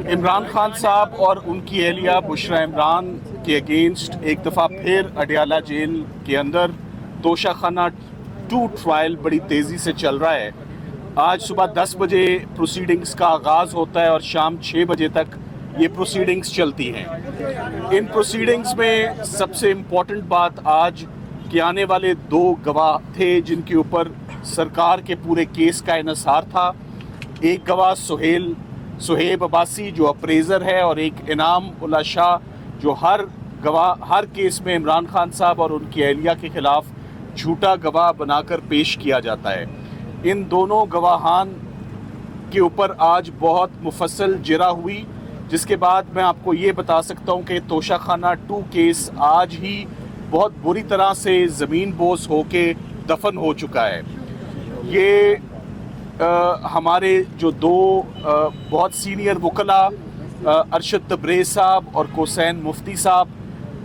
इमरान खान साहब और उनकी एहलिया बुशरा इमरान के अगेंस्ट एक दफ़ा फिर अडियाला जेल के अंदर तोशाखाना 2 ट्रायल बड़ी तेज़ी से चल रहा है। आज सुबह 10 बजे प्रोसीडिंग्स का आगाज़ होता है और शाम 6 बजे तक ये प्रोसीडिंग्स चलती हैं। इन प्रोसीडिंग्स में सबसे इम्पॉर्टेंट बात आज कि आने वाले 2 गवाह थे जिनके ऊपर सरकार के पूरे केस का इन्हिसार था। एक गवाह सुहेब अब्बासी जो अप्रेज़र है और एक इनाम उल्ला शाह जो हर केस में इमरान खान साहब और उनकी एहलिया के ख़िलाफ़ झूठा गवाह बनाकर पेश किया जाता है। इन दोनों गवाहान के ऊपर आज बहुत मुफस्सल जिरा हुई, जिसके बाद मैं आपको ये बता सकता हूँ कि तोशाखाना 2 केस आज ही बहुत बुरी तरह से ज़मीन बोस होके दफन हो चुका है। ये हमारे जो 2 बहुत सीनियर वकला अरशद तबरेज़ साहब और कोसैन मुफ्ती साहब,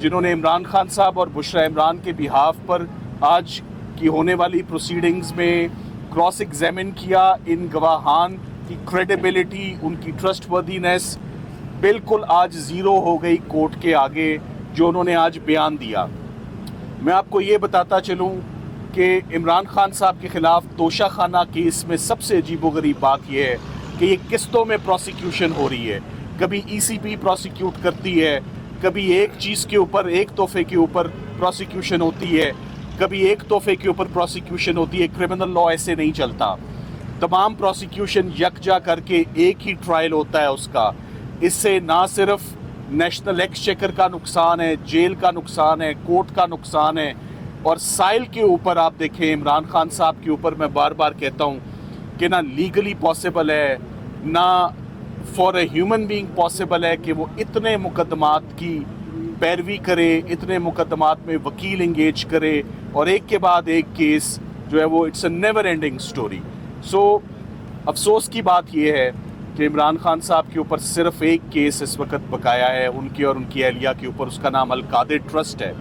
जिन्होंने इमरान खान साहब और बुशरा इमरान के बिहाफ पर आज की होने वाली प्रोसीडिंग्स में क्रॉस एग्जामिन किया, इन गवाहान की क्रेडिबिलिटी, उनकी ट्रस्टवर्दीनेस बिल्कुल आज ज़ीरो हो गई कोर्ट के आगे जो उन्होंने आज बयान दिया। मैं आपको ये बताता चलूँ कि इमरान खान साहब के ख़िलाफ़ तोशाखाना केस में सबसे अजीबोगरीब बात यह है कि ये किस्तों में प्रोसिक्यूशन हो रही है। कभी ECP प्रोसिक्यूट करती है, कभी एक चीज़ के ऊपर, एक तोहफे के ऊपर प्रोसिक्यूशन होती है, कभी एक तोहफे के ऊपर प्रोसिक्यूशन होती है। क्रिमिनल लॉ ऐसे नहीं चलता। तमाम प्रोसिक्यूशन यकजा करके एक ही ट्रायल होता है उसका। इससे ना सिर्फ नेशनल एक्सचेकर का नुकसान है, जेल का नुकसान है, कोर्ट का नुकसान है। और साइल के ऊपर आप देखें, इमरान खान साहब के ऊपर मैं बार बार कहता हूँ कि ना लीगली पॉसिबल है, ना for a human being possible है कि वो इतने मुकदमात की पैरवी करे, इतने मुकदमात में वकील इंगेज करे और एक के बाद एक केस जो है वो it's a never ending story. So अफसोस की बात ये है कि इमरान खान साहब के ऊपर सिर्फ एक केस इस वक्त बकाया है, उनकी और उनकी एहलिया के ऊपर। उसका नाम अलकादिर ट्रस्ट है।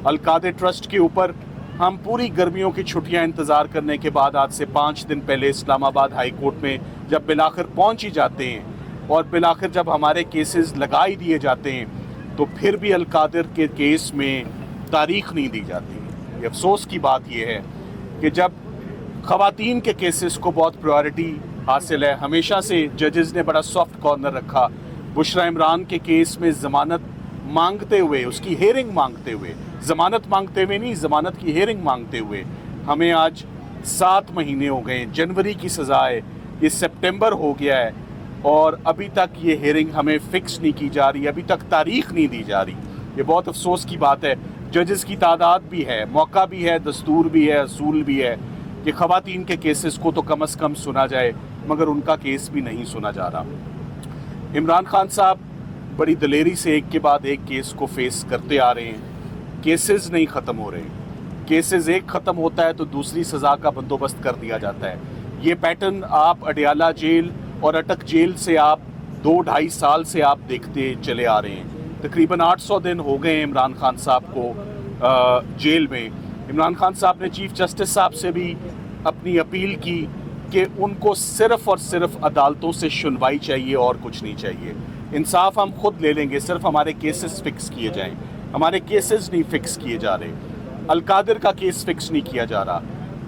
अलकादिर ट्रस्ट के ऊपर हम पूरी गर्मियों की छुट्टियां इंतज़ार करने के बाद आज से 5 दिन पहले इस्लामाबाद हाई कोर्ट में जब बिलाखिर पहुंच ही जाते हैं और बिलाखिर जब हमारे केसेस लगा ही दिए जाते हैं तो फिर भी अलकादिर के केस में तारीख नहीं दी जाती। ये अफसोस की बात यह है कि जब ख़वातीन के केसेस को बहुत प्रायोरिटी हासिल है, हमेशा से जजेस ने बड़ा सॉफ्ट कॉर्नर रखा। बुशरा इमरान के केस में ज़मानत मांगते हुए, उसकी हेयरिंग मांगते हुए, ज़मानत मांगते हुए नहीं, ज़मानत की हेयरिंग मांगते हुए हमें आज 7 महीने हो गए। जनवरी की सज़ा है, ये सितंबर हो गया है और अभी तक ये हेयरिंग हमें फ़िक्स नहीं की जा रही, अभी तक तारीख़ नहीं दी जा रही। ये बहुत अफसोस की बात है। जजेस की तादाद भी है, मौका भी है, दस्तूर भी है, असूल भी है कि ख़वातीन के केसेस को तो कम अज़ कम सुना जाए, मगर उनका केस भी नहीं सुना जा रहा। इमरान खान साहब बड़ी दलेरी से एक के बाद एक केस को फेस करते आ रहे हैं। केसेस नहीं ख़त्म हो रहे। केसेस एक ख़त्म होता है तो दूसरी सज़ा का बंदोबस्त कर दिया जाता है। ये पैटर्न आप अडियाला जेल और अटक जेल से आप 2-2.5 साल से आप देखते चले आ रहे हैं। तकरीबन 800 दिन हो गए इमरान खान साहब को जेल में। इमरान खान साहब ने चीफ जस्टिस साहब से भी अपनी अपील की कि उनको सिर्फ़ और सिर्फ अदालतों से सुनवाई चाहिए और कुछ नहीं चाहिए। इंसाफ हम खुद ले लेंगे, सिर्फ हमारे केसेस फ़िक्स किए जाएं। हमारे केसेस नहीं फ़िक्स किए जा रहे। अलकादिर का केस फ़िक्स नहीं किया जा रहा।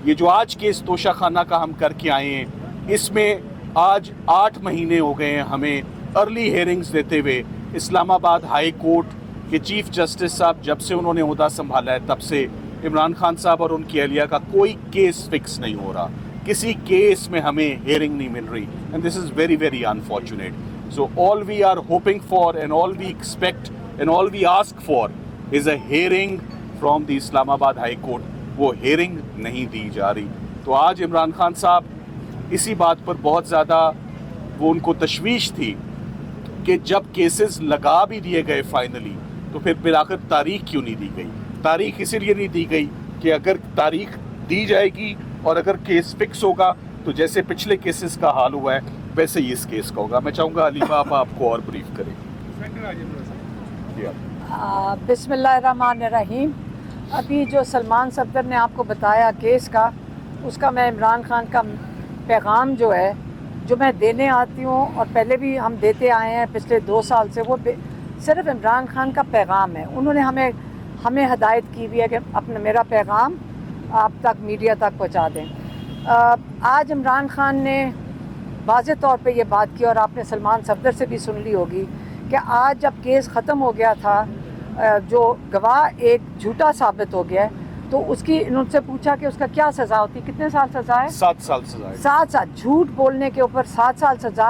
ये जो आज केस तोशाखाना का हम करके आए हैं, इसमें आज 8 महीने हो गए हैं हमें अर्ली हेयरिंग्स देते हुए। इस्लामाबाद हाई कोर्ट के चीफ जस्टिस साहब जब से उन्होंने ओहदा संभाला है तब से इमरान खान साहब और उनकी एहलिया का कोई केस फ़िक्स नहीं हो रहा। किसी केस में हमें हेयरिंग नहीं मिल रही and this is very very unfortunate. So all we are hoping for and all we expect and all we ask for is a hearing from the Islamabad High Court. वो hearing नहीं दी जा रही। तो आज इमरान खान साहब इसी बात पर बहुत ज़्यादा वो उनको तशवीश थी कि जब केसेस लगा भी दिए गए फाइनली तो फिर बिलाखिर तारीख क्यों नहीं दी गई। तारीख इसीलिए नहीं दी गई कि अगर तारीख दी जाएगी और अगर केस फिक्स होगा तो जैसे पिछले केसेस का हाल हुआ है वैसे ही इस केस का होगा। मैं चाहूँगा अलीमा आप आपको और ब्रीफ करें। बिस्मिल्लाहिर्रहमानिर्रहीम। अभी जो सलमान सफदर ने आपको बताया केस का, उसका मैं इमरान खान का पैगाम जो है جو میں دینے آتی ہوں اور پہلے بھی ہم دیتے آئے ہیں پچھلے 2 سال سے، وہ صرف عمران خان کا پیغام ہے. انہوں نے ہمیں ہدایت کی ہوئی ہے کہ اپنا میرا پیغام آپ تک میڈیا تک پہنچا دیں. آج عمران خان نے واضح طور پہ یہ بات کی، اور آپ نے سلمان صفدر سے بھی سن لی ہوگی، کہ آج جب کیس ختم ہو گیا تھا، جو گواہ ایک جھوٹا ثابت ہو گیا ہے، تو اس کی ان سے پوچھا کہ اس کا کیا سزا ہوتی. کتنے سال سزا ہے؟ 7 سال سزا ہے. 7 سال. جھوٹ بولنے کے اوپر 7 سال سزا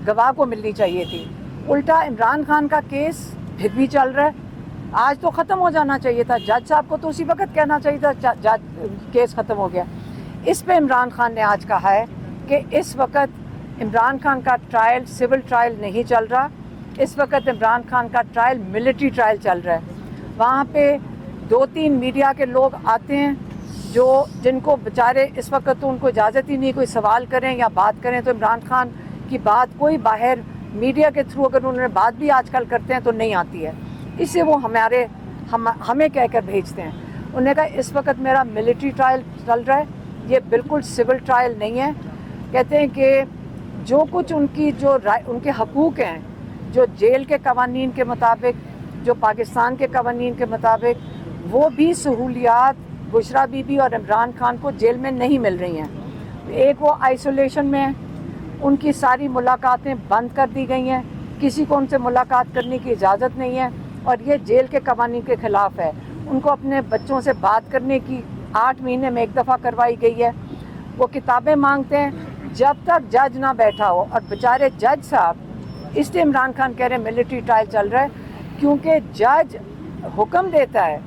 گواہ کو ملنی چاہیے تھی. الٹا عمران خان کا کیس پھر بھی چل رہا ہے. آج تو ختم ہو جانا چاہیے تھا. جج صاحب کو تو اسی وقت کہنا چاہیے تھا کیس ختم ہو گیا. اس پہ عمران خان نے آج کہا ہے کہ اس وقت عمران خان کا ٹرائل سول ٹرائل نہیں چل رہا. اس وقت عمران خان کا ٹرائل ملٹری ٹرائل چل رہا ہے. وہاں پہ 2-3 میڈیا کے لوگ آتے ہیں جن کو بیچارے اس وقت تو ان کو اجازت ہی نہیں کوئی سوال کریں یا بات کریں. تو عمران خان کی بات کوئی باہر میڈیا کے تھرو اگر انہوں نے بات بھی آج کل کرتے ہیں تو نہیں آتی ہے. اس سے وہ ہمیں کہہ کر بھیجتے ہیں. انہوں نے کہا اس وقت میرا ملٹری ٹرائل چل رہا ہے، یہ بالکل سول ٹرائل نہیں ہے. کہتے ہیں کہ جو کچھ ان کے حقوق ہیں، جو جیل کے قوانین کے مطابق، جو پاکستان کے قوانین کے مطابق، وہ بھی سہولیات بشرا بی بی اور عمران خان کو جیل میں نہیں مل رہی ہیں. ایک وہ آئسولیشن میں ہیں، ان کی ساری ملاقاتیں بند کر دی گئی ہیں، کسی کو ان سے ملاقات کرنے کی اجازت نہیں ہے، اور یہ جیل کے قوانین کے خلاف ہے. ان کو اپنے بچوں سے بات کرنے کی 8 مہینے میں 1 دفعہ کروائی گئی ہے. وہ کتابیں مانگتے ہیں جب تک جج نہ بیٹھا ہو. اور بیچارے جج صاحب، اس لیے عمران خان کہہ رہے ہیں ملٹری ٹرائل چل رہا ہے، کیونکہ جج حکم دیتا ہے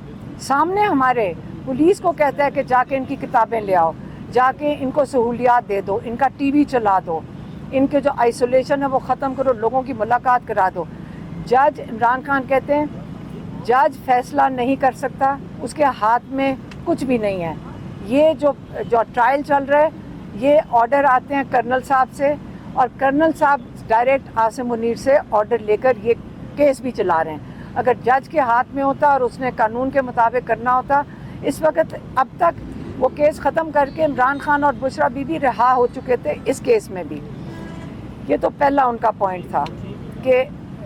سامنے ہمارے، پولیس کو کہتا ہے کہ جا کے ان کی کتابیں لے آؤ، جا کے ان کو سہولیات دے دو، ان کا ٹی وی چلا دو، ان کے جو آئسولیشن ہے وہ ختم کرو، لوگوں کی ملاقات کرا دو. جج عمران خان کہتے ہیں جج فیصلہ نہیں کر سکتا، اس کے ہاتھ میں کچھ بھی نہیں ہے. یہ جو ٹرائل چل رہا ہے، یہ آرڈر آتے ہیں کرنل صاحب سے، اور کرنل صاحب ڈائریکٹ عاصم منیر سے آرڈر لے کر یہ کیس بھی چلا رہے ہیں. اگر جج کے ہاتھ میں ہوتا اور اس نے قانون کے مطابق کرنا ہوتا، اس وقت اب تک وہ کیس ختم کر کے عمران خان اور بشرا بی بی رہا ہو چکے تھے اس کیس میں بھی. یہ تو پہلا ان کا پوائنٹ تھا کہ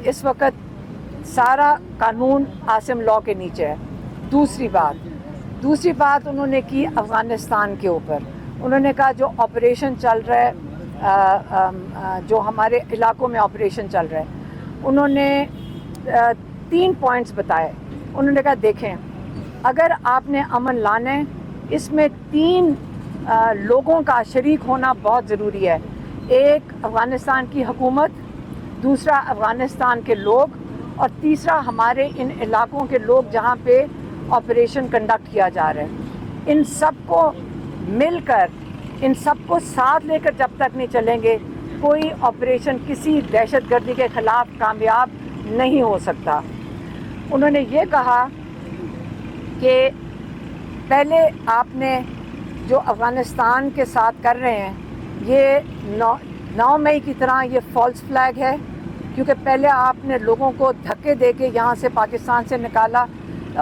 اس وقت سارا قانون عاصم لاء کے نیچے ہے. دوسری بات انہوں نے کی افغانستان کے اوپر. انہوں نے کہا جو آپریشن چل رہا ہے، جو ہمارے علاقوں میں آپریشن چل رہا ہے، انہوں نے 3 پوائنٹس بتائے. انہوں نے کہا دیکھیں، اگر آپ نے امن لانا ہے، اس میں 3 لوگوں کا شریک ہونا بہت ضروری ہے. ایک افغانستان کی حکومت، دوسرا افغانستان کے لوگ، اور تیسرا ہمارے ان علاقوں کے لوگ جہاں پہ آپریشن کنڈکٹ کیا جا رہا ہے. ان سب کو مل کر، ان سب کو ساتھ لے کر جب تک نہیں چلیں گے، کوئی آپریشن کسی دہشت گردی کے خلاف کامیاب نہیں ہو سکتا. انہوں نے یہ کہا کہ پہلے آپ نے جو افغانستان کے ساتھ کر رہے ہیں، یہ 9 مئی کی طرح یہ فالس فلیگ ہے، کیونکہ پہلے آپ نے لوگوں کو دھکے دے کے یہاں سے پاکستان سے نکالا.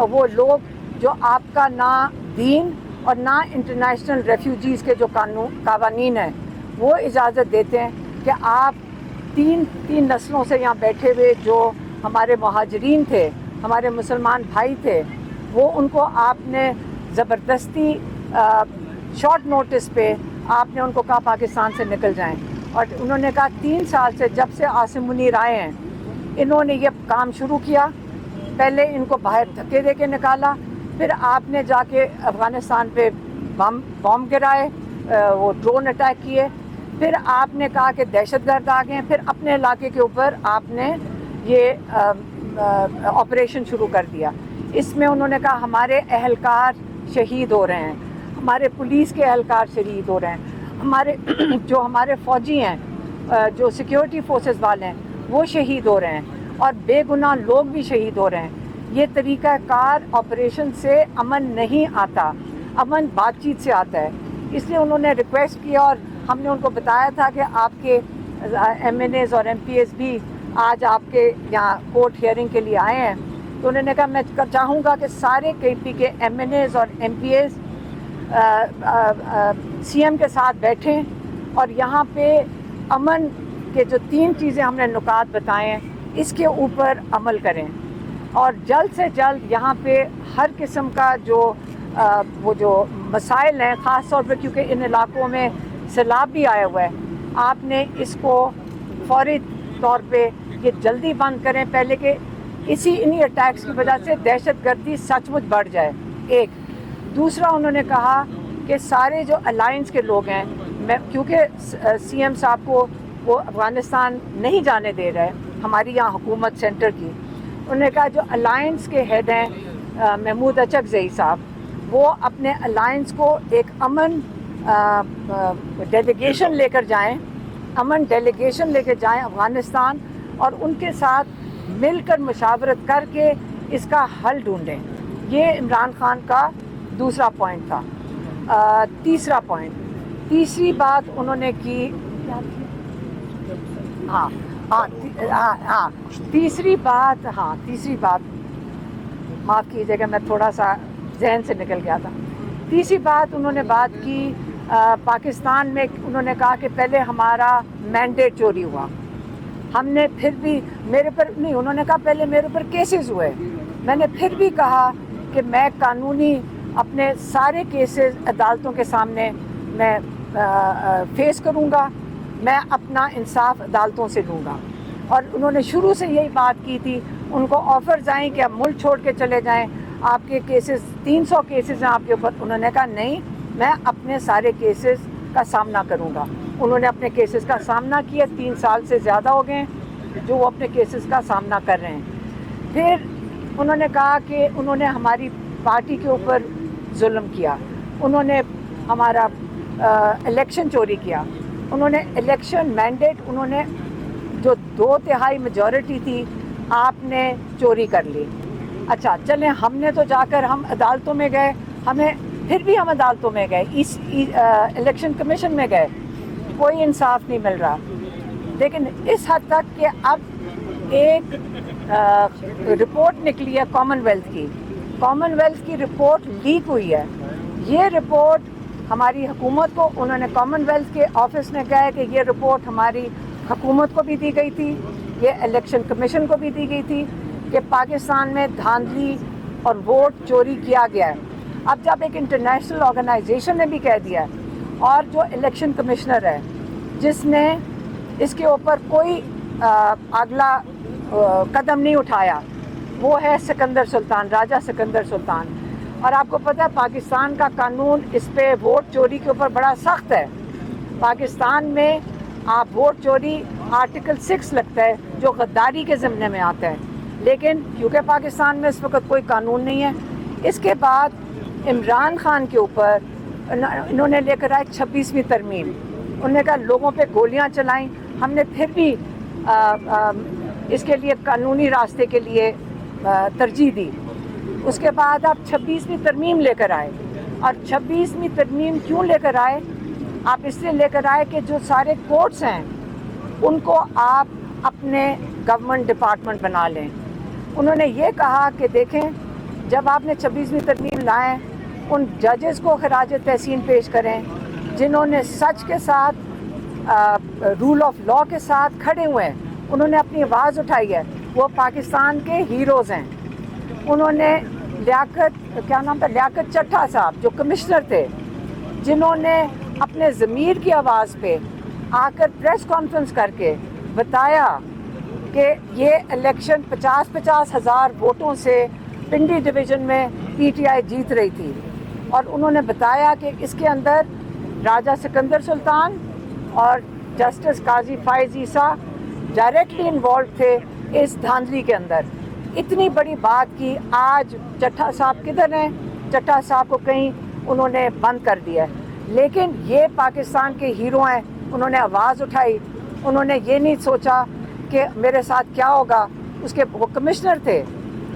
وہ لوگ جو آپ کا نہ دین اور نہ انٹرنیشنل ریفیوجیز کے جو قوانین ہیں وہ اجازت دیتے ہیں کہ آپ تین نسلوں سے یہاں بیٹھے ہوئے جو ہمارے مہاجرین تھے، ہمارے مسلمان بھائی تھے، وہ ان کو آپ نے زبردستی شارٹ نوٹس پہ آپ نے ان کو کہا پاکستان سے نکل جائیں. اور انہوں نے کہا 3 سال سے جب سے عاصم منیر آئے ہیں، انہوں نے یہ کام شروع کیا. پہلے ان کو باہر دھکے دے کے نکالا، پھر آپ نے جا کے افغانستان پہ بم گرائے، وہ ڈرون اٹیک کیے، پھر آپ نے کہا کہ دہشت گرد آ گئے ہیں، پھر اپنے علاقے کے اوپر آپ نے یہ آپریشن شروع کر دیا. اس میں انہوں نے کہا ہمارے اہلکار شہید ہو رہے ہیں، ہمارے پولیس کے اہلکار شہید ہو رہے ہیں، ہمارے فوجی ہیں، جو سیکیورٹی فورسز والے ہیں وہ شہید ہو رہے ہیں، اور بے گناہ لوگ بھی شہید ہو رہے ہیں. یہ طریقہ کار آپریشن سے امن نہیں آتا، امن بات چیت سے آتا ہے. اس لیے انہوں نے ریکویسٹ کیا، اور ہم نے ان کو بتایا تھا کہ آپ کے ایم این ایز اور ایم پی ایز بھی آج آپ کے یہاں کورٹ ہیئرنگ کے لیے آئے ہیں. تو انہوں نے کہا میں چاہوں گا کہ سارے K P K M N As اور M P As C M کے ساتھ بیٹھیں اور یہاں پہ अमन के जो 3 चीज़ें हमने नुकात बताए हैं, इसके ऊपर अमल करें और जल्द से जल्द यहाँ पे हर किस्म का जो वो जो मसाइल हैं, ख़ास तौर पर क्योंकि इन इलाकों में सैलाब भी आया हुआ है, आपने इसको फौरी तौर पे ये जल्दी बंद करें पहले कि इन्हीं अटैक्स की वजह से दहशतगर्दी सचमुच बढ़ जाए। एक दूसरा उन्होंने कहा कि सारे जो अलायंस के लोग हैं, मैं क्योंकि सीएम साहब को वो अफ़गानिस्तान नहीं जाने दे रहे, हमारी यहाँ हुकूमत सेंटर की, उन्होंने कहा जो अलायंस के हेड हैं महमूद अचकज़ई साहब, वो अपने अलायंस को एक अमन डेलीगेशन लेकर जाएं, अमन डेलीगेशन लेकर जाएं अफ़गानिस्तान और उनके साथ मिलकर मुशावरत करके इसका हल ढूंढें। ये इमरान खान का दूसरा पॉइंट था। तीसरी बात उन्होंने की, तीसरी बात माफ़ कीजिएगा, मैं थोड़ा सा जहन से निकल गया था। तीसरी बात उन्होंने बात की पाकिस्तान में, उन्होंने कहा कि पहले हमारा मैंडेट चोरी हुआ, हमने फिर भी मेरे पर नहीं, उन्होंने कहा पहले मेरे ऊपर केसेस हुए, मैंने फिर भी कहा कि मैं कानूनी अपने सारे केसेस अदालतों के सामने मैं फेस करूँगा, मैं अपना इंसाफ अदालतों से लूँगा। और उन्होंने शुरू से यही बात की थी, उनको ऑफ़र्स आए कि आप मुल्क छोड़ के चले जाएं, आपके केसेस 300 केसेस हैं आपके ऊपर। उन्होंने कहा नहीं, मैं अपने सारे केसेस का सामना करूँगा। उन्होंने अपने केसेस का सामना किया, 3 साल से ज़्यादा हो गए जो वो अपने केसेस का सामना कर रहे हैं। फिर उन्होंने कहा कि उन्होंने हमारी पार्टी के ऊपर जुल्म किया, उन्होंने हमारा इलेक्शन चोरी किया, उन्होंने इलेक्शन मैंडेट, उन्होंने जो 2/3 मेजॉरिटी थी आपने चोरी कर ली। अच्छा चलें, हमने तो जाकर हम अदालतों में गए, फिर भी हम अदालतों में गए, इस इलेक्शन कमीशन में गए, कोई इंसाफ नहीं मिल रहा। लेकिन इस हद तक कि अब एक रिपोर्ट निकली है कॉमनवेल्थ की रिपोर्ट लीक हुई है। ये रिपोर्ट हमारी हुकूमत को, उन्होंने कॉमनवेल्थ के ऑफिस ने कहा है कि ये रिपोर्ट हमारी हुकूमत को भी दी गई थी, ये इलेक्शन कमीशन को भी दी गई थी कि पाकिस्तान में धांधली और वोट चोरी किया गया है। अब जब एक इंटरनेशनल ऑर्गेनाइजेशन ने भी कह दिया है और जो इलेक्शन कमिश्नर है जिसने इसके ऊपर कोई अगला कदम नहीं उठाया, वो है सिकंदर सुल्तान, राजा सिकंदर सुल्तान। और आपको पता है पाकिस्तान का कानून इस पे वोट चोरी के ऊपर बड़ा सख्त है। पाकिस्तान में आप वोट चोरी आर्टिकल 6 लगता है जो गद्दारी के ज़िम्मे में आता है, लेकिन क्योंकि पाकिस्तान में इस वक्त कोई कानून नहीं है, इसके बाद इमरान खान के ऊपर इन्होंने लेकर आए 26वीं तरमीम। उन्होंने कहा लोगों पे गोलियां चलाई, हमने फिर भी इसके लिए कानूनी रास्ते के लिए तरजीह दी। उसके बाद आप 26वीं तरमीम लेकर आए, और 26वीं तरमीम क्यों लेकर आए? आप इसलिए लेकर आए कि जो सारे कोर्ट्स हैं उनको आप अपने गवर्नमेंट डिपार्टमेंट बना लें। उन्होंने ये कहा कि देखें, जब आपने 26वीं तरमीम लाएँ, उन जजेस को खराज तहसीन पेश करें जिन्होंने सच के साथ, रूल ऑफ लॉ के साथ खड़े हुए हैं, उन्होंने अपनी आवाज़ उठाई है, वो पाकिस्तान के हीरोज़ हैं। उन्होंने लियाकत चट्टा साहब जो कमिश्नर थे, जिन्होंने अपने ज़मीर की आवाज़ पे आकर प्रेस कॉन्फ्रेंस करके बताया कि ये इलेक्शन 50-50 हज़ार वोटों से पिंडी डिवीज़न में पीटीआई जीत रही थी, और उन्होंने बताया कि इसके अंदर राजा सिकंदर सुल्तान और जस्टिस काजी फाइज ईसा डायरेक्टली इन्वॉल्व थे इस धांधली के अंदर। इतनी बड़ी बात की, आज चट्टा साहब किधर हैं? चट्टा साहब को कहीं उन्होंने बंद कर दिया है, लेकिन ये पाकिस्तान के हीरो हैं, उन्होंने आवाज़ उठाई, उन्होंने ये नहीं सोचा कि मेरे साथ क्या होगा। उसके वो कमिश्नर थे,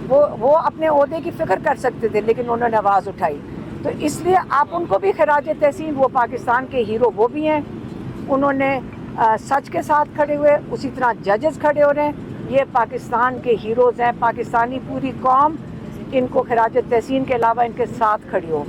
वो अपने ओहदे की फ़िक्र कर सकते थे, लेकिन उन्होंने आवाज़ उठाई। तो इसलिए आप उनको भी खराज तहसीन, वो पाकिस्तान के हीरो वो भी हैं, उन्होंने सच के साथ खड़े हुए, उसी तरह जजेस खड़े हो रहे हैं, ये पाकिस्तान के हीरोज़ हैं। पाकिस्तानी पूरी कौम इनको खराज तहसीन के अलावा इनके साथ खड़ी हो।